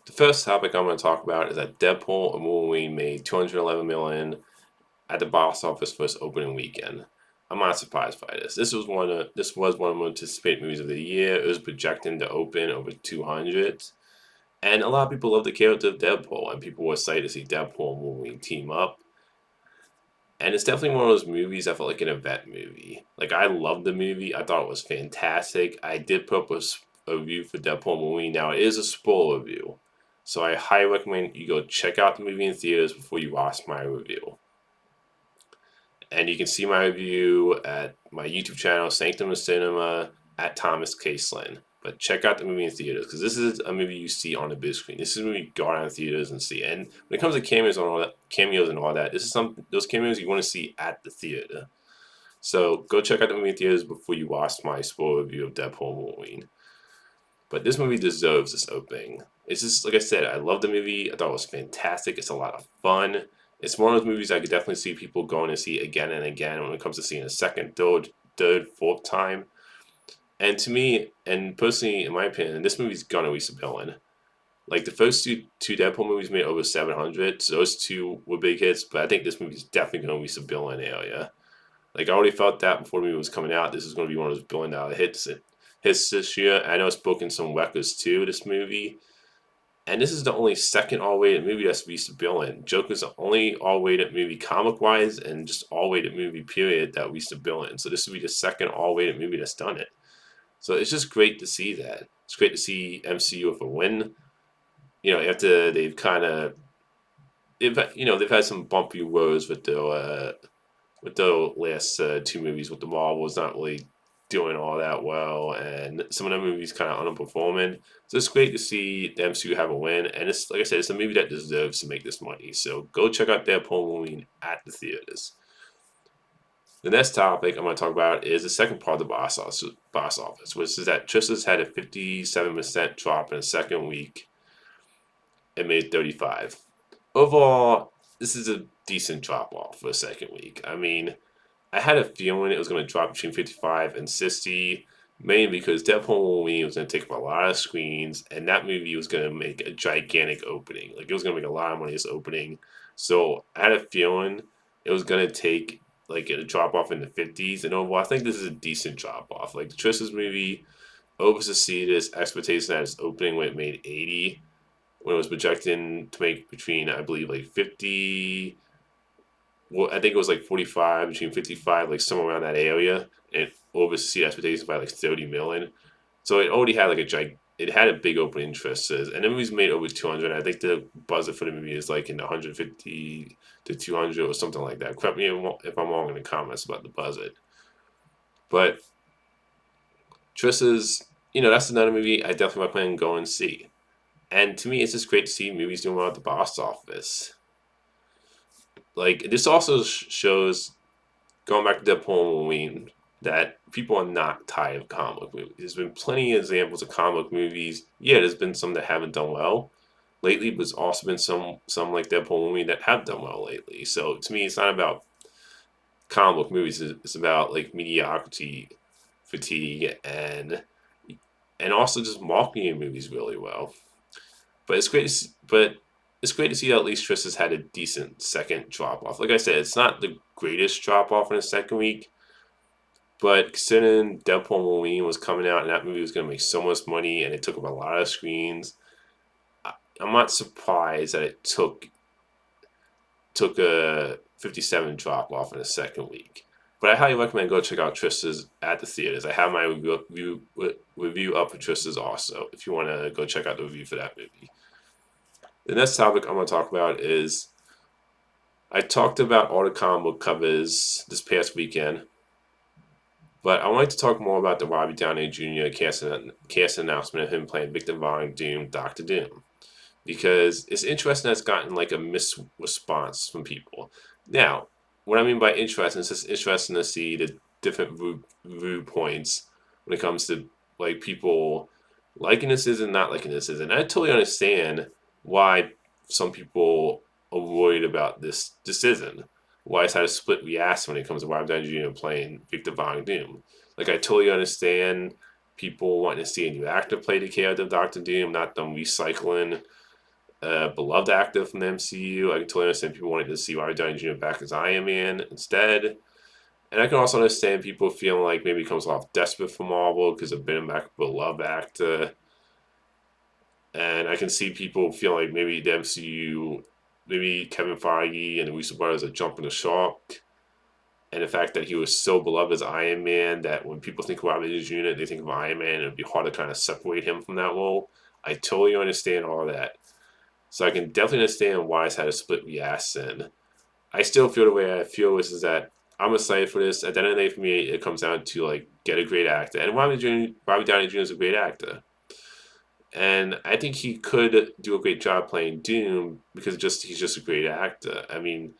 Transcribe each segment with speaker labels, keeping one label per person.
Speaker 1: The first topic I'm going to talk about is that Deadpool and Wolverine made 211 million at the box office for its opening weekend. I'm not surprised by this. This was one of the most anticipated movies of the year. It was projecting to open over 200, and a lot of people love the character of Deadpool, and people were excited to see Deadpool and Wolverine team up. And it's definitely one of those movies that felt like an event movie. Like, I loved the movie. I thought it was fantastic. I did put up a review for Deadpool and Wolverine. Now, it is a spoiler review. So I highly recommend you go check out the movie in theaters before you watch my review. And you can see my review at my YouTube channel, Sanctum of Cinema, at Thomas Caseland. But check out the movie in theaters, because this is a movie you see on the big screen. This is a movie you go out in theaters and see. And when it comes to cameos and all that, this is those cameos you want to see at the theater. So go check out the movie in theaters before you watch my spoiler review of Deadpool and Wolverine. But this movie deserves this opening. It's just, like I said, I love the movie. I thought it was fantastic. It's a lot of fun. It's one of those movies I could definitely see people going to see again and again when it comes to seeing a second, third, fourth time. And to me, and personally, in my opinion, this movie's gonna reach a billion. Like, the first two Deadpool movies made over 700, so those two were big hits. But I think this movie's definitely gonna reach a billion area. Like, I already felt that before the movie was coming out. This is gonna be one of those $1 billion hits this year. I know it's broken some records too. This movie, and this is the only second all-rated movie that's reached a billion. Joker's the only all-rated movie comic-wise and just all-rated movie period that reached a billion. So this would be the second all-rated movie that's done it. So it's just great to see that. It's great to see MCU with a win. After they've kind of they've had some bumpy roads with their last two movies with the Marvels not really doing all that well, and some of the movies kind of underperforming. So it's great to see the MCU have a win, and it's, like I said, it's a movie that deserves to make this money. So go check out Deadpool Wolverine at the theaters. The next topic I'm going to talk about is the second part of the box office, which is that Tristas had a 57% drop in the second week and made 35. Overall, this is a decent drop off for the second week. I mean, I had a feeling it was going to drop between 55 and 60, mainly because Deadpool Wolverine was going to take up a lot of screens, and that movie was going to make a gigantic opening. Like, it was going to make a lot of money this opening. So I had a feeling it was going to take like a drop off in the 50s, and overall, I think this is a decent drop off. Like, the Tristan's movie oversucceeded its expectation at its opening when it made 80, when it was projecting to make between, I believe, like 50. Well, I think it was like 45, between 55, like somewhere around that area, and it overseas expectations by like 30 million. So it already had like it had a big open interest, and the movie's made over 200. I think the budget for the movie is like in the 150 to 200 or something like that. Correct me if I'm wrong in the comments about the budget. But Trista's, that's another movie I definitely recommend going and see. And to me, it's just great to see movies doing well at the box office. Like, this also shows, going back to Deadpool and Wolverine, that people are not tired of comic book movies. There's been plenty of examples of comic book movies. Yeah, there's been some that haven't done well lately, but there's also been some like Deadpool and Wolverine that have done well lately. So to me, it's not about comic book movies. It's about like mediocrity, fatigue, and also just marketing movies really well. But it's great to see that at least Tristan's had a decent second drop off. Like I said, it's not the greatest drop off in the second week, but considering Deadpool and Wolverine was coming out and that movie was going to make so much money and it took up a lot of screens, I'm not surprised that it took a 57 drop off in the second week. But I highly recommend go check out Trista's at the theaters. I have my review up for Trista's also, if you want to go check out the review for that movie. The next topic I'm going to talk about is, I talked about all the comic book covers this past weekend, but I wanted to talk more about the Robert Downey Jr. cast announcement of him playing Victor Von Doom, Doctor Doom, because it's interesting that it's gotten like a mixed response from people. Now, what I mean by interesting is just interesting to see the different viewpoints when it comes to like people liking this and not liking this. And I totally understand why some people are worried about this decision. Why it's had a split reaction when it comes to Robert Downey Jr. playing Victor Von Doom. Like, I totally understand people wanting to see a new actor play the character of Doctor Doom, not them recycling a beloved actor from the MCU. I can totally understand people wanting to see Robert Downey Jr. back as Iron Man instead. And I can also understand people feeling like maybe he comes off desperate for Marvel because of being back a beloved actor. And I can see people feeling like maybe the MCU, maybe Kevin Feige and the Russo brothers are jumping the shark. And the fact that he was so beloved as Iron Man that when people think of Robert Downey Jr., they think of Iron Man, and it'd be hard to kind of separate him from that role. I totally understand all that. So I can definitely understand why it's had a split reaction. I still feel the way I feel, which is that I'm excited for this. At the end of the day, for me, it comes down to like get a great actor, and Robert Downey Jr. is a great actor, and I think he could do a great job playing Doom because he's just a great actor. I mean,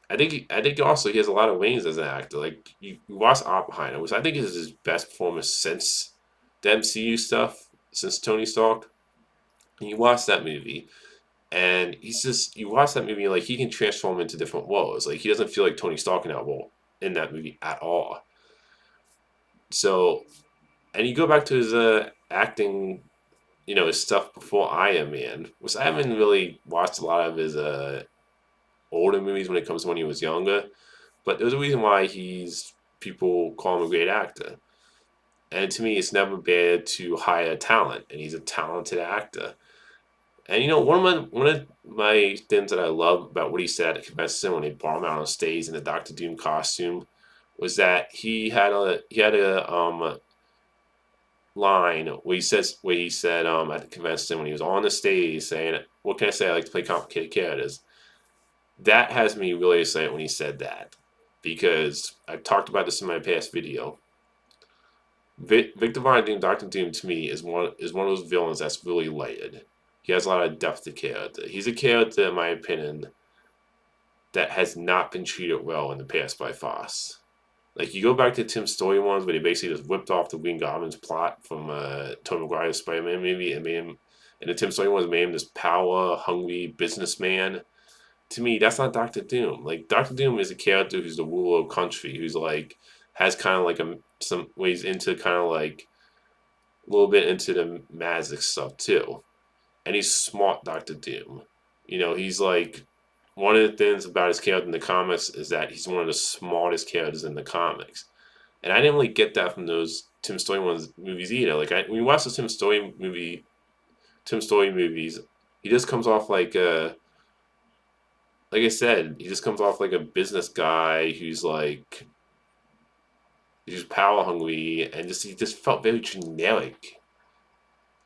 Speaker 1: I think also he has a lot of wings as an actor. Like you watch Oppenheimer, which I think is his best performance since the MCU stuff, since Tony Stark. And you watch that movie, and he's just you watch that movie like he can transform into different roles. Like he doesn't feel like Tony Stark in that role in that movie at all. So, and you go back to his acting, his stuff before Iron Man, which I haven't really watched a lot of his older movies when it comes to when he was younger. But there's a reason why people call him a great actor. And to me, it's never bad to hire talent, and he's a talented actor. And one of my things that I love about what he said at the convention when they brought him out on stage in the Doctor Doom costume was that he had a line where he said at the convention when he was on the stage saying, "What can I say? I like to play complicated characters." That has me really excited when he said that because I talked about this in my past video. Victor Von Doom, Doctor Doom, to me is one of those villains that's really layered. He has a lot of depth to character. He's a character, in my opinion, that has not been treated well in the past by Fox. Like you go back to Tim Story ones where they basically just whipped off the Green Goblin's plot from Tobey Maguire's Spider-Man movie and made him, and the Tim Story ones made him this power-hungry businessman. To me, that's not Doctor Doom. Like Doctor Doom is a character who's the ruler of country, who's like has kind of like some ways into kind of like a little bit into the magic stuff too. And he's smart Doctor Doom. He's like one of the things about his character in the comics is that he's one of the smartest characters in the comics. And I didn't really get that from those Tim Story movies either. When you watch the Tim Story movies, he just comes off like I said, he just comes off like a business guy who's like he's power hungry and he just felt very generic.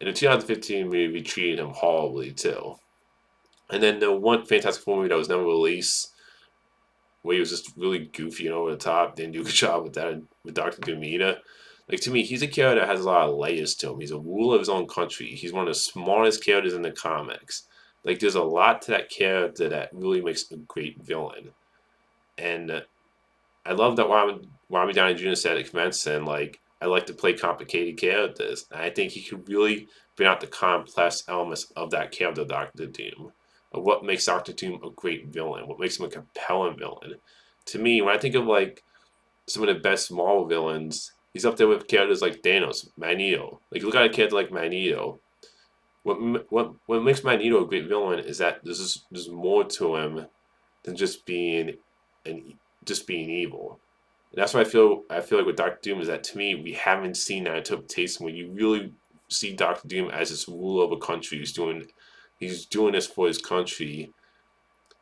Speaker 1: And the 2015 movie treated him horribly too. And then the one Fantastic Four movie that was never released, where he was just really goofy and over the top, didn't do a good job with that with Doctor Doom either. Like to me, he's a character that has a lot of layers to him. He's a ruler of his own country. He's one of the smartest characters in the comics. Like there's a lot to that character that really makes a great villain. And I love that Robert Downey Jr. said at convention, like, I like to play complicated characters. And I think he could really bring out the complex elements of that character, Doctor Doom. Of what makes Doctor Doom a great villain, what makes him a compelling villain. To me, when I think of like some of the best Marvel villains, he's up there with characters like Thanos, Magneto. Like look at a character like Magneto. What makes Magneto a great villain is that there's more to him than just being evil. And that's why I feel like with Doctor Doom is that to me we haven't seen that interpretation where you really see Doctor Doom as this ruler of a country he's doing this for his country.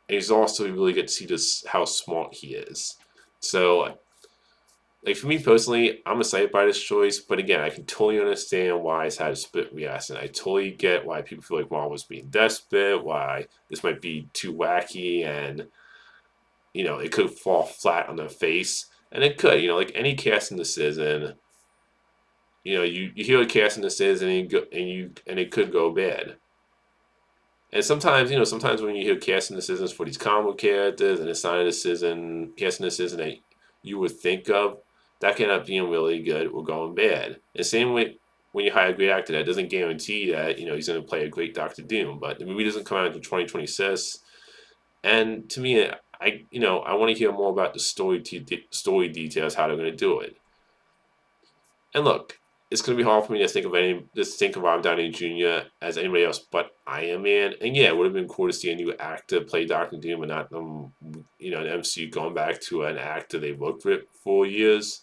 Speaker 1: And he's also really get to see this how smart he is. So like for me personally, I'm excited by this choice, but again, I can totally understand why it's had a split reaction. I totally get why people feel like Marvel's being desperate, why this might be too wacky, and it could fall flat on their face, and it could. Like any casting decision, you hear a casting decision and it could go bad. And sometimes when you hear casting decisions for these comic characters and it's not casting decision that you would think of, that can end up being really good or going bad. And same way when you hire a great actor, that doesn't guarantee that he's going to play a great Doctor Doom. But the movie doesn't come out until 2026, and to me, I want to hear more about the story details, how they're going to do it. And look, it's going to be hard for me to think of Robert Downey Jr. as anybody else but Iron Man. And yeah, it would have been cool to see a new actor play Doctor Doom and not an MCU going back to an actor they worked with for years.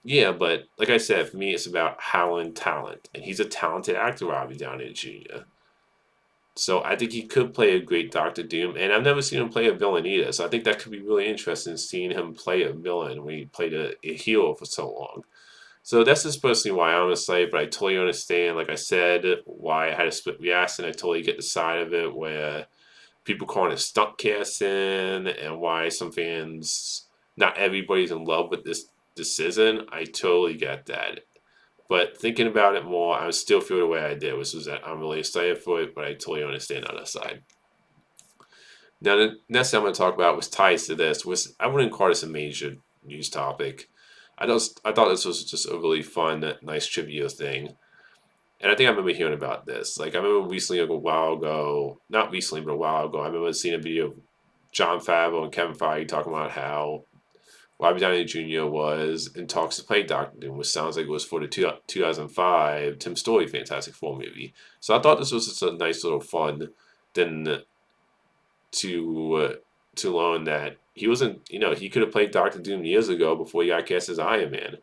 Speaker 1: Yeah, but like I said, for me, it's about Howland talent, and he's a talented actor, Robert Downey Jr. So I think he could play a great Doctor Doom, and I've never seen him play a villain either. So I think that could be really interesting, seeing him play a villain when he played a hero for so long. So that's just personally why I'm excited, but I totally understand, like I said, why I had a split reaction. I totally get the side of it where people calling it stunt casting and why some fans, not everybody's in love with this decision. I totally get that. But thinking about it more, I still feel the way I did, which is that I'm really excited for it, but I totally understand the other side. Now, the next thing I'm going to talk about was ties to this, was I wouldn't call this a major news topic. I thought this was just a really fun, nice trivia thing. And I think I remember hearing about this. Like, I remember recently, like a while ago, not recently, but a while ago, I remember seeing a video of John Favreau and Kevin Feige talking about how Robert Downey Jr. was in talks to play Doctor Doom, which sounds like it was for the 2005 Tim Story Fantastic Four movie. So I thought this was just a nice little fun thing to learn that he wasn't, he could have played Doctor Doom years ago before he got cast as Iron Man.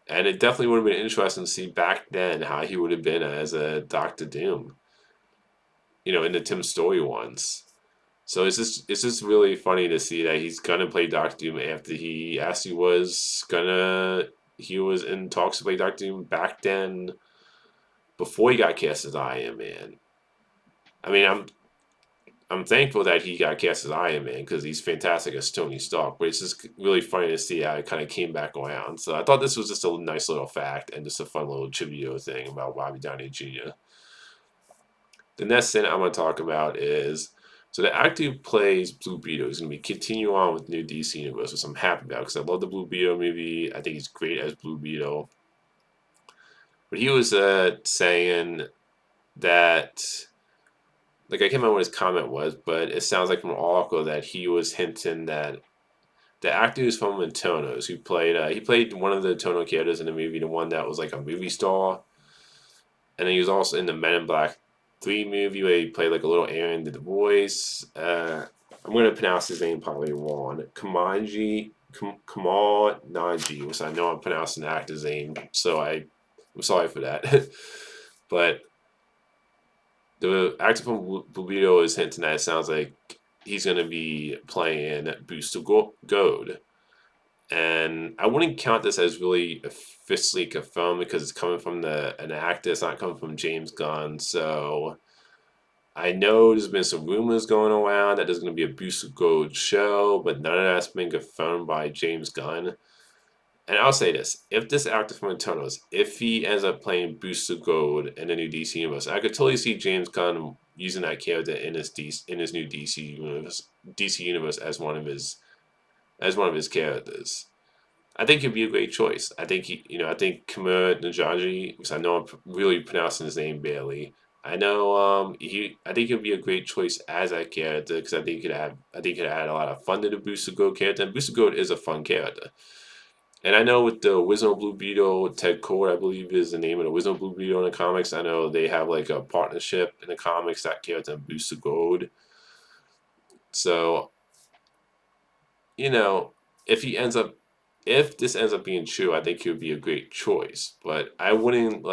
Speaker 1: And it definitely would have been interesting to see back then how he would have been as a Doctor Doom, in the Tim Story ones. So it's just really funny to see that he's gonna play Doctor Doom after he was in talks to play Doctor Doom back then before he got cast as Iron Man. I mean, I'm thankful that he got cast as Iron Man because he's fantastic as Tony Stark, but it's just really funny to see how it kind of came back around. So I thought this was just a nice little fact and just a fun little trivia thing about Robert Downey Jr. The next thing I'm going to talk about is so the actor who plays Blue Beetle is going to be continuing on with the new DC universe, which I'm happy about because I love the Blue Beetle movie. I think he's great as Blue Beetle. But he was saying that, like, I can't remember what his comment was, but it sounds like from an article that he was hinting that the actor who's from Eternals, he played one of the Eternal characters in the movie, the one that was like a movie star, and then he was also in the Men in Black 3 movie where he played like a little Aaron did the voice. I'm going to pronounce his name probably wrong. Kumail Nanjiani, which I know I'm pronouncing the actor's name, so I'm sorry for that. But the actor from Blue Beetle is hinting that it sounds like he's going to be playing Booster Gold. And I wouldn't count this as really officially confirmed because it's coming from an actor. It's not coming from James Gunn. So I know there's been some rumors going around that there's going to be a Booster Gold show, but none of that's been confirmed by James Gunn. And I'll say this: if this actor from Eternals, if he ends up playing Booster Gold in the new DC universe, I could totally see James Gunn using that character in his new DC universe as one of his characters. I think he'd be a great choice. I think Kumail Nanjiani, because I know I'm really pronouncing his name barely. I think he'll be a great choice as that character because I think he could add a lot of fun to the Booster Gold character. And Booster Gold is a fun character. And I know with the Wizard Blue Beetle, Ted Core, I believe is the name of the Wizard Blue Beetle in the comics. I know they have like a partnership in the comics, that character and Booster Gold. So, you know, if he ends up if this ends up being true, I think he would be a great choice. But I wouldn't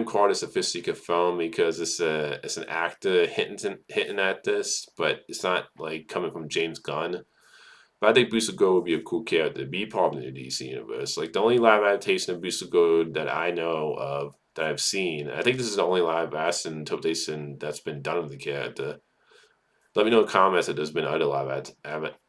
Speaker 1: call this officially confirmed because it's an actor hitting at this, but it's not like coming from James Gunn. But I think Booster Gold would be a cool character to be part of the DC universe. Like the only live adaptation of Booster Gold that I know of that I've seen, I think this is the only live action interpretation that's been done of the character. Let me know in the comments if there's been other live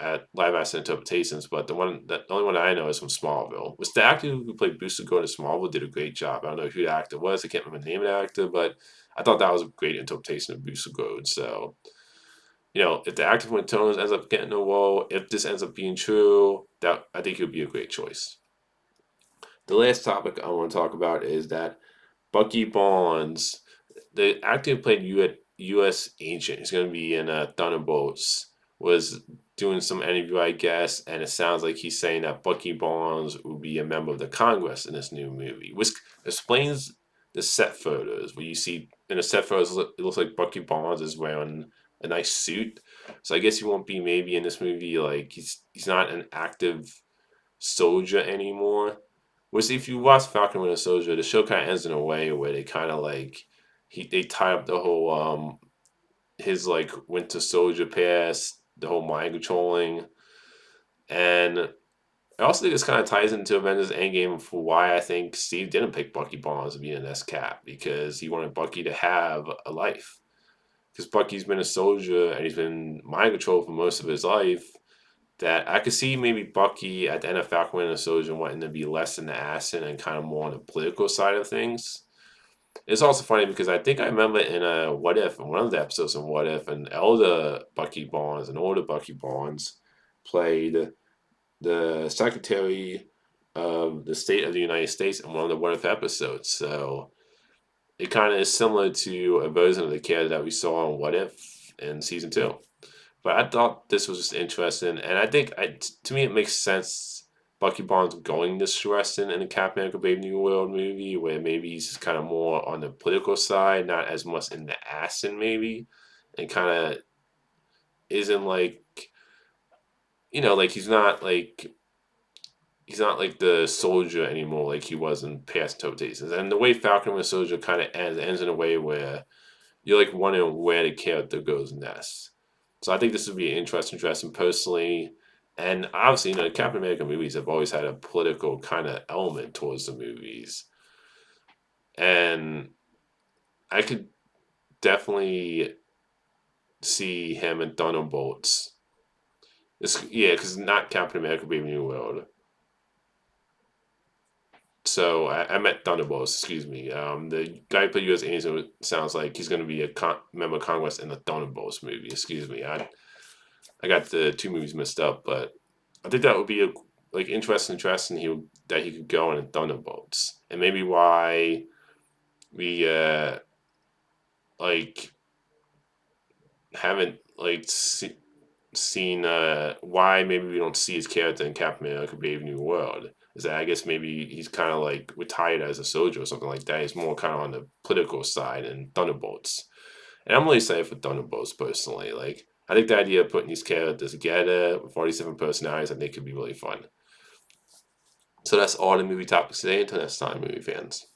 Speaker 1: action interpretations, but the only one I know is from Smallville. Which the actor who played Booster Gold in Smallville did a great job. I don't know who the actor was. I can't remember the name of the actor, but I thought that was a great interpretation of Booster Gold. So, if the actor from Eternals ends up getting a role, if this ends up being true, that I think it would be a great choice. The last topic I want to talk about is that Bucky Barnes, the actor who played U.S. Agent, is going to be in Thunderbolts, was doing some interview, I guess, and it sounds like he's saying that Bucky Barnes will be a member of the Congress in this new movie, which explains the set photos where you see in the set photos it looks like Bucky Barnes is wearing a nice suit. So I guess he won't be maybe in this movie like he's not an active soldier anymore. Which if you watch Falcon Winter Soldier, the show kind of ends in a way where they kind of like they tie up the whole his like Winter Soldier past, the whole mind controlling, and I also think this kind of ties into Avengers Endgame for why I think Steve didn't pick Bucky Barnes to be an S Cap because he wanted Bucky to have a life. Because Bucky's been a soldier and he's been mind controlled for most of his life. That I could see maybe Bucky at the end of Falcon Winter Soldier wanting to be less in the action and kind of more on the political side of things. It's also funny because I think I remember in a What If, in one of the episodes of What If, an older Bucky Barnes played the Secretary of the State of the United States in one of the What If episodes. So it kind of is similar to a version of the character that we saw in What If in season 2. But I thought this was just interesting, and I think to me it makes sense. Bucky Barnes going this direction in the Captain America: Brave New World movie, where maybe he's just kind of more on the political side, not as much in the action, maybe, and kind of isn't like like he's not like the soldier anymore, like he was in past interpretations. And the way Falcon and Soldier kind of ends in a way where you're like wondering where the character goes next. So I think this would be interesting personally. And obviously, the Captain America movies have always had a political kind of element towards the movies. And I could definitely see him in Thunderbolts. Because not Captain America, Brave New World. So I meant Thunderbolts, excuse me. The guy who played U.S. Agent sounds like he's going to be a member of Congress in the Thunderbolts movie. Excuse me. I got the two movies mixed up, but I think that would be interesting that he could go in Thunderbolts, and maybe why we like haven't seen why maybe we don't see his character in Captain America: Brave New World. Is that I guess maybe he's kind of like retired as a soldier or something like that. He's more kind of on the political side in Thunderbolts. And I'm really excited for Thunderbolts personally. Like, I think the idea of putting these characters together with 47 personalities, I think could be really fun. So that's all the movie topics today. Until next time, movie fans.